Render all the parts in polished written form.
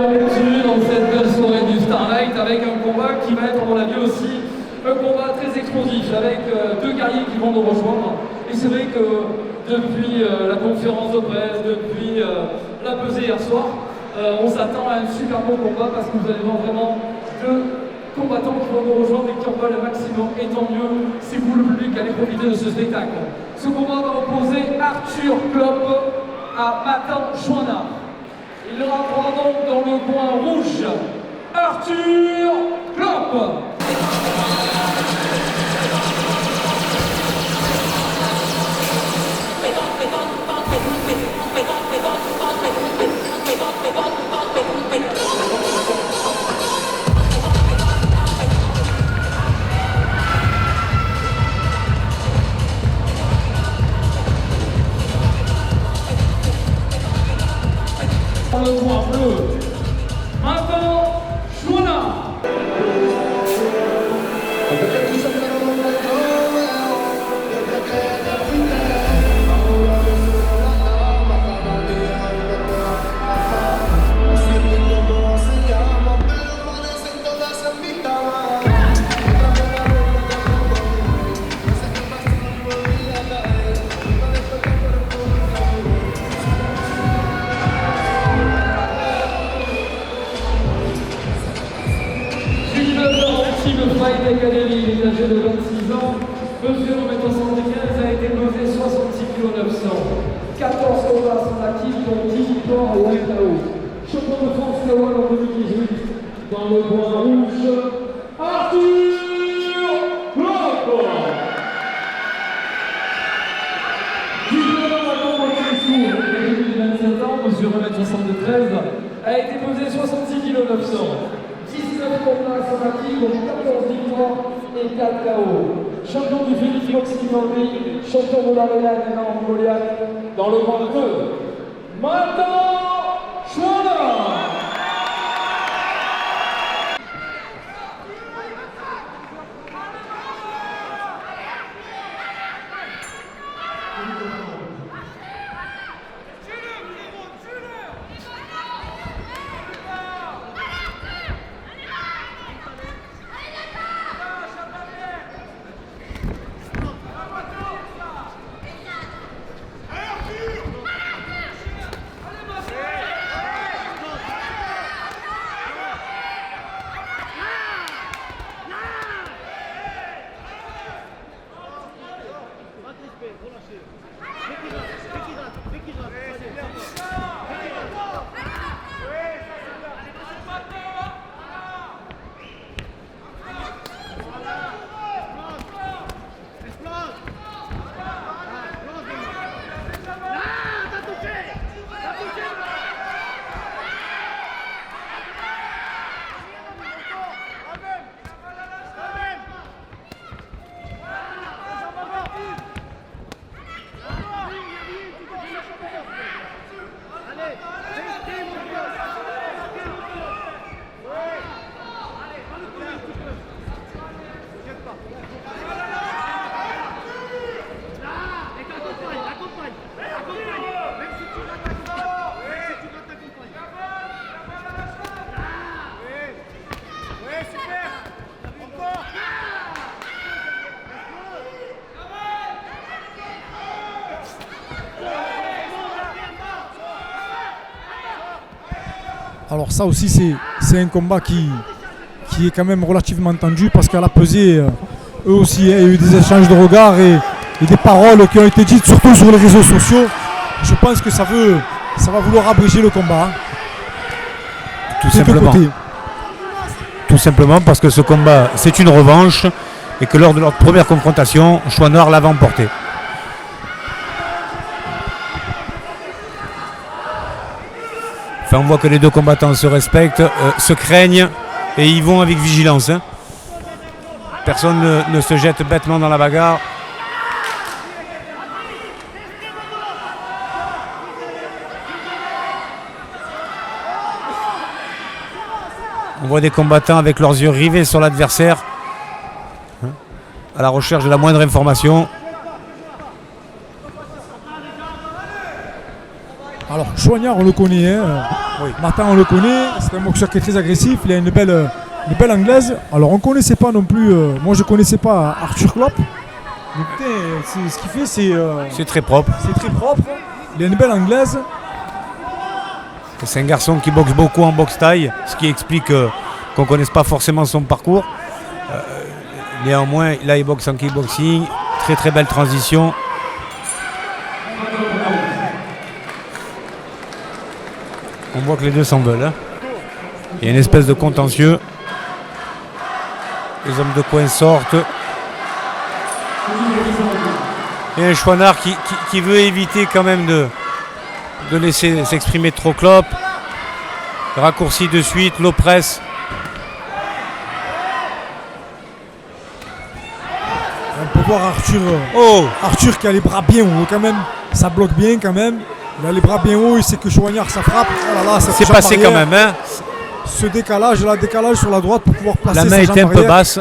Dans cette belle soirée du Starlight avec un combat qui va être, à mon avis aussi, un combat très explosif avec deux guerriers qui vont nous rejoindre. Et c'est vrai que depuis la conférence de presse, depuis la pesée hier soir, on s'attend à un super bon combat parce que vous allez voir vraiment deux combattants qui vont nous rejoindre et qui en veulent le maximum. Et tant mieux, c'est vous le public, allez profiter de ce spectacle. Ce combat va opposer Arthur Klopp à Matan Chouinard. Il rentrera donc dans le coin rouge, Arthur Klopp. Dans le coin bleu, maintenant Chouinard. Fight Academy, il est âgé de 26 ans, mesure 1m75, a été pesé 66 kg 900. 14 combats sont actifs, dont 10 victoires et 1 KO. Champion de France KO en 2018, dans le coin rouge, Arthur Klopp. 19 ans à combattre sourd, il est âgé de 27 ans, mesure 1m73, a été pesé 66 kg 900. 19 combats sont actifs, dont 14 victoires et 4 KO. Champion du Philippe Boxing Nordique, champion de l'Arena Mongolian, dans le coin 2, Matan Chouinard. Alors ça aussi c'est un combat qui est quand même relativement tendu parce qu'à la pesée, eux aussi, il y a eu des échanges de regards et des paroles qui ont été dites surtout sur les réseaux sociaux. Je pense que ça va vouloir abréger le combat. Tout simplement. Tout simplement parce que ce combat c'est une revanche et que lors de leur première confrontation, Chouinard l'avait emporté. Enfin, on voit que les deux combattants se respectent, se craignent et y vont avec vigilance. Personne ne se jette bêtement dans la bagarre. On voit des combattants avec leurs yeux rivés sur l'adversaire, à la recherche de la moindre information. Alors Chouaniard, on le connaît, hein. Oui. Matan, on le connaît, c'est un boxeur qui est très agressif, il a une belle anglaise. Alors on ne connaissait pas non plus, moi je ne connaissais pas Arthur Klopp. Mais putain, ce qu'il fait, C'est très propre. c'est très propre. Il a une belle anglaise. C'est un garçon qui boxe beaucoup en boxe taille, ce qui explique qu'on ne connaisse pas forcément son parcours. Néanmoins, là il boxe en kickboxing, très très belle transition. On voit que les deux s'en veulent. Hein. Il y a une espèce de contentieux. Les hommes de coin sortent. Et un Chouinard qui veut éviter quand même de laisser s'exprimer trop Klopp. Raccourci de suite, l'oppresse. On peut voir Arthur qui a les bras bien hauts quand même. Ça bloque bien quand même. Il a les bras bien hauts, il sait que Chouaniard ça frappe. Oh là là, C'est passé quand même. Hein. Ce décalage sur la droite pour pouvoir placer La main sa était jambe un peu arrière. basse.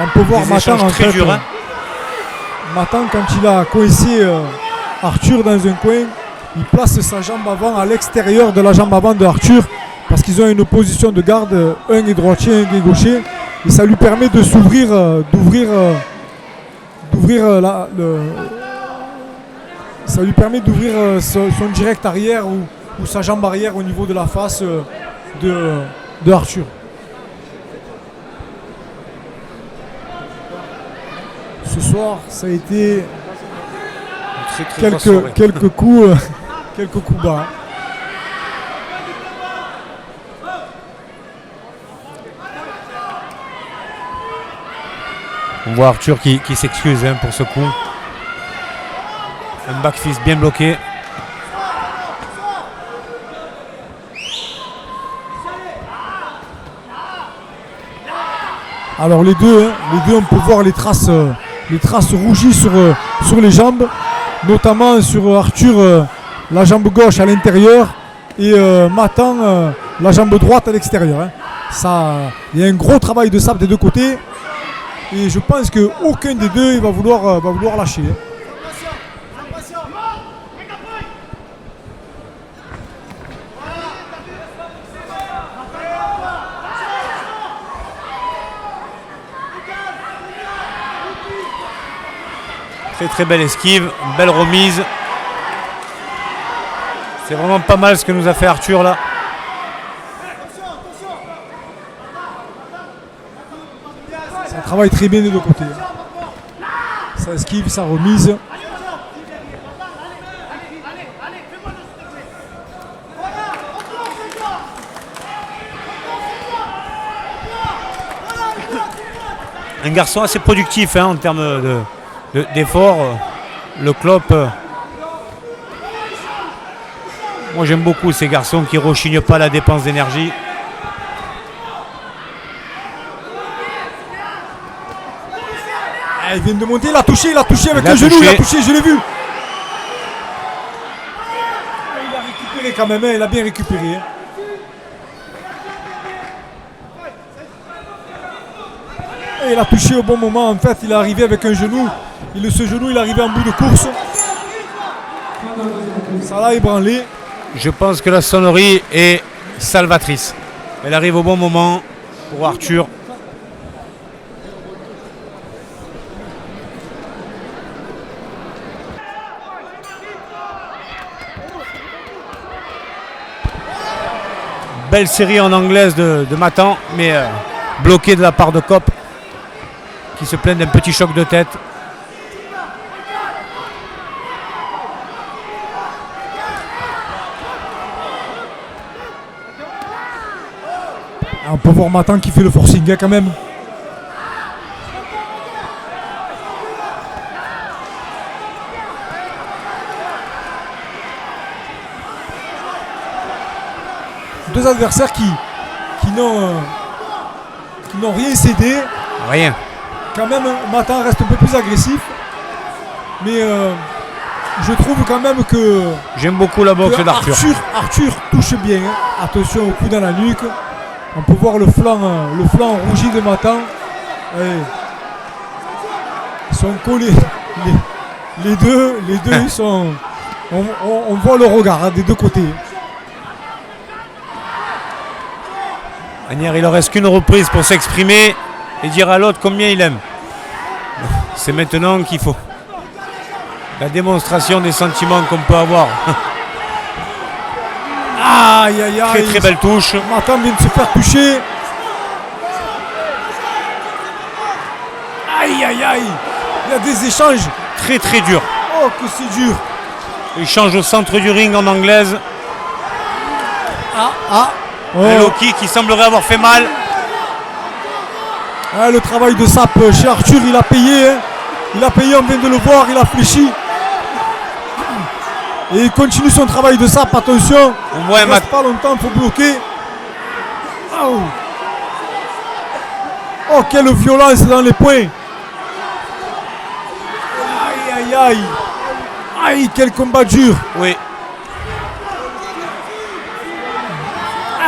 On peut voir Des Matan échanges en très fait. durs, hein. Matan, quand il a coincé Arthur dans un coin, il place sa jambe avant à l'extérieur de la jambe avant de Arthur parce qu'ils ont une position de garde, un est droitier, un est gaucher, et ça lui permet de s'ouvrir, ça lui permet d'ouvrir son direct arrière ou sa jambe arrière au niveau de la face de Arthur. Ce soir, ça a été Très, très grosse soirée. quelques coups bas. On voit Arthur qui s'excuse hein, pour ce coup. Un back fist bien bloqué. Alors les deux, on peut voir les traces rougies sur les jambes, notamment sur Arthur la jambe gauche à l'intérieur et Matan la jambe droite à l'extérieur. Hein. Il y a un gros travail de sable des deux côtés et je pense qu'aucun des deux il va vouloir lâcher. Hein. Très très belle esquive, belle remise. C'est vraiment pas mal ce que nous a fait Arthur là. Ça travaille très bien des deux côtés. Ça esquive, ça remise. Un garçon assez productif hein, en termes d'effort. Le Klopp. Moi j'aime beaucoup ces garçons qui ne rechignent pas la dépense d'énergie. Il vient de monter, il a touché avec Il a le genou, touché. il a touché, je l'ai vu. Il a récupéré quand même, il a bien récupéré. Et il a touché au bon moment, en fait, il est arrivé avec un genou. Et ce genou, il est arrivé en bout de course. Ça l'a ébranlé. Je pense que la sonnerie est salvatrice. Elle arrive au bon moment pour Arthur. Belle série en anglaise de Matan, mais bloquée de la part de Kopp, qui se plaint d'un petit choc de tête. On peut voir Matan qui fait le forcing hein, quand même. Deux adversaires qui n'ont qui n'ont rien cédé. Rien. Quand même, Matan reste un peu plus agressif. Mais je trouve quand même que... J'aime beaucoup la boxe d'Arthur. Arthur touche bien. Hein. Attention au coup dans la nuque. On peut voir le flanc rougi de Matan. Ils sont collés. Les deux ils sont... On voit le regard hein, des deux côtés. Il ne reste qu'une reprise pour s'exprimer et dire à l'autre combien il aime. C'est maintenant qu'il faut la démonstration des sentiments qu'on peut avoir. Aïe aïe aïe. Très très belle touche. Matan vient de se faire toucher. Aïe aïe aïe. Il y a des échanges. Très très dur. Oh que c'est dur. Échange au centre du ring en anglaise. Un low kick qui semblerait avoir fait mal. Le travail de sape chez Arthur, il a payé. Hein. Il a payé, on vient de le voir, il a fléchi. Et il continue son travail de sape, attention. On voit il ne reste pas longtemps, il faut bloquer. Oh, quelle violence dans les poings. Aïe, aïe, aïe. Aïe, quel combat dur. Oui.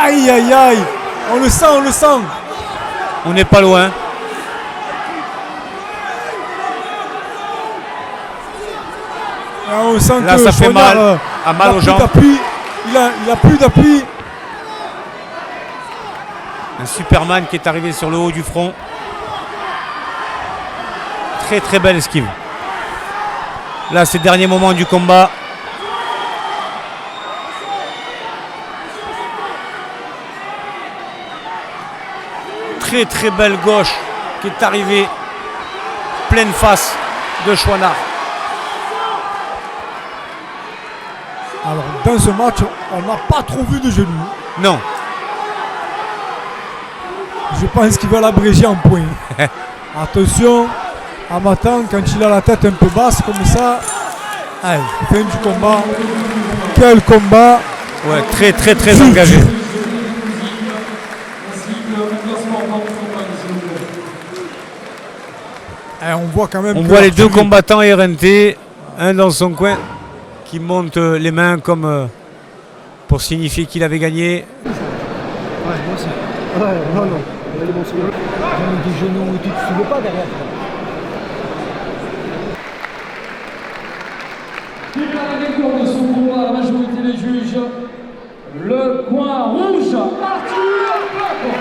Aïe, aïe, aïe. On le sent, on le sent. On n'est pas loin. On sent là, que ça fait mal. A mal aux jambes. Il a plus d'appui. Un Superman qui est arrivé sur le haut du front. Très très belle esquive. Là, ces derniers moments du combat. Très très belle gauche qui est arrivée pleine face de Chouinard. Alors dans ce match, on n'a pas trop vu de genoux. Non. Je pense qu'il va l'abréger en points. Attention à Matan quand il a la tête un peu basse comme ça. Allez, fin du combat. Quel combat. Ouais, très très très engagé. On voit quand même. On voit les deux combattants RNT, un dans son coin qui monte les mains comme pour signifier qu'il avait gagné. Ouais, moi aussi. Ouais, non. J'ai des genoux et tout, tu ne veux pas derrière. Qui vient avec cours de son combat, la majorité des juges, le coin rouge, Arthur Bloch.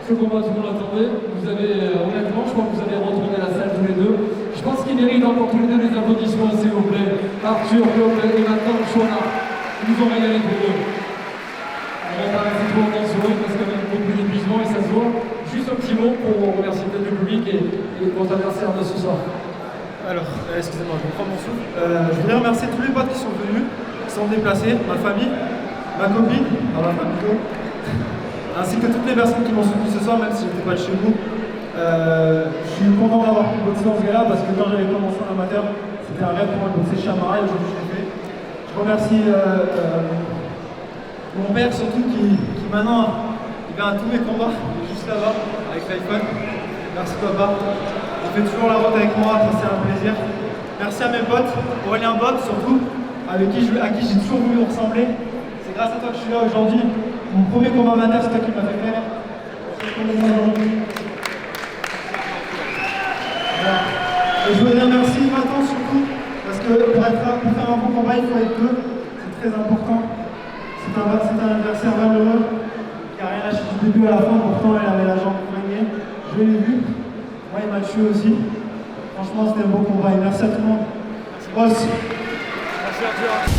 Ce combat, tout le monde l'attendait. Vous avez, honnêtement, je crois que vous avez retourné la salle tous les deux. Je pense qu'ils méritent encore tous les deux des applaudissements, s'il vous plaît. Arthur, Bloch et maintenant Chouinard. Ils nous ont régalé pour eux. On va pas rester trop longtemps sur eux parce qu'il y a même beaucoup d'épuisement et ça se voit. Juste un petit mot pour remercier peut-être le public et votre adversaire de ce soir. Alors, excusez-moi, je reprends mon souffle. Je voudrais remercier tous les potes qui sont venus, qui sont déplacés, ma famille, ma copine, ma famille, ainsi que toutes les personnes qui m'ont soutenu ce soir, même si je n'étais pas de chez vous. Je suis content d'avoir pu boxer dans ce gars-là parce que quand j'avais commencé en amateur, c'était un rêve pour moi de boxer chez Amara et aujourd'hui je l'ai fait. Je remercie mon père surtout qui maintenant il vient à tous mes combats, il est juste là-bas avec l'iPhone. Merci papa, il fait toujours la route avec moi, c'est un plaisir. Merci à mes potes, Aurélien Bob surtout, à qui j'ai toujours voulu ressembler. C'est grâce à toi que je suis là aujourd'hui. Mon premier combat amateur, c'est toi qui m'as fait faire. Voilà. Et je voudrais remercier Matan surtout, parce que pour faire un bon combat, il faut être deux. C'est très important. C'est un adversaire valeureux qui n'a rien lâché du début à la fin, pourtant il avait la jambe poignée. Je l'ai vu. Moi, il m'a tué aussi. Franchement, c'était un bon combat et merci à tout le monde. Merci, boss. Merci, Arthur.